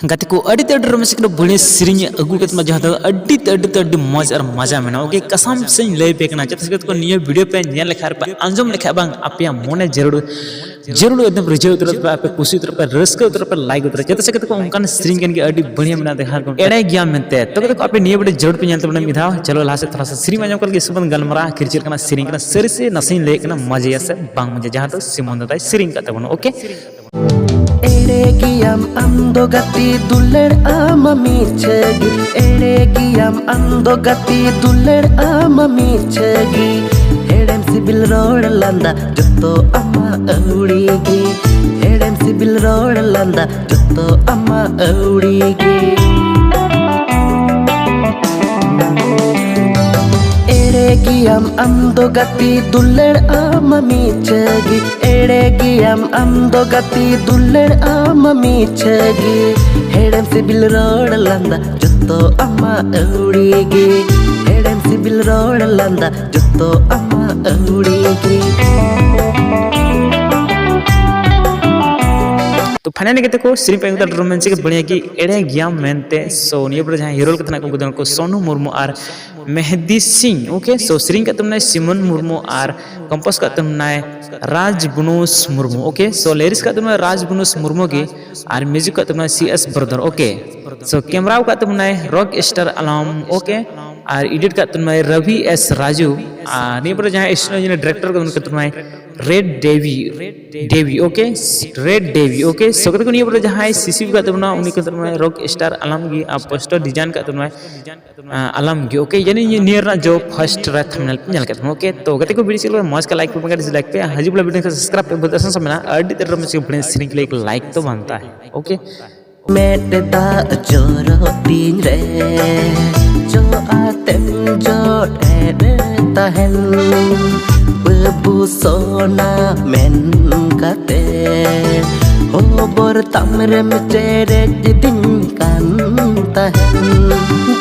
गाते को अड़ी तड़ी रमेश के बड़े सिरिंग अगु के जहाँ तो अड़ी मज और मजा में ओके कसम से लय पे कना जत को निये वीडियो पे नेल लेखा पे अंजम लेखा बांग आपया मोने जरूर एकदम रिझे उतर पे आपे खुशी उतर पे रस्क उतर पे लाइक उतर जत से को उनकान सिरिंग के अड़ी बढ़िया बना देखा को एड़े गया मेनते तो को आपे निये वीडियो जरूर पे नेल तबने मिधा चलो ला से थोड़ा सा सिरिंग में कर के सुबन गलमरा किरचिर कना सिरिंग कना सरी से नसीन ले कना मजे से बांग मजे जहाँ तो सिमन दाई सिरिंग का तबनो okay Eregiam ando gati duller ama michegi Eregiam ando gati duller ama michegi Hedem sibil road landa jutto amma aurigi Hedem sibil road landa jutto amma aurigi Eregiam ando gati duller ama michegi Eregiam ando gati duller ama michegi Hedem sibil road landa jutto amma aurigi Hedem sibil road landa jutto amma aurigi तो finally कहते को सिरिंग पे उतर romance के बढ़िया की एड़े गया मेनते सो निये पर जहां हीरो कतना को गुदन को सोनू मुर्मू और मेहदी सिंह ओके सो सिरिंग का तुमने सिमन मुर्मू और कंपोज का तुमने राज बुनुस मुर्मू ओके सो लिरिक्स का तुमने राज बुनुस मुर्मू की और म्यूजिक का तुमने CS brother okay so camera का तुमने रॉक स्टार अलाम ओके और एडिट का तुमने रवि S राजू निये पर जहां स्टूडियो डायरेक्टर का तुमने रेड डेवी ओके रेड डेवी ओके सो कत को निये पर जहां सीसी का तुमना उनी को तुमना रॉक स्टार अलम गी पोस्टर डिजाइन का तुमना अलम गी ओके यानी ये नियर जो फर्स्ट रे थंबनेल पे नेल का ओके तो गते को वीडियो चलो मौज का लाइक पे मगर डिसलाइक पे हजी वाला वीडियो को सब्सक्राइब पे बता समझना अड्डी तरह में से बड़े सिरिंग के लिए एक लाइक तो बनता है okay Medda joro tin re jo atem jo ere tahen bebu sona men kate ho bor tamre me chere din kan tahen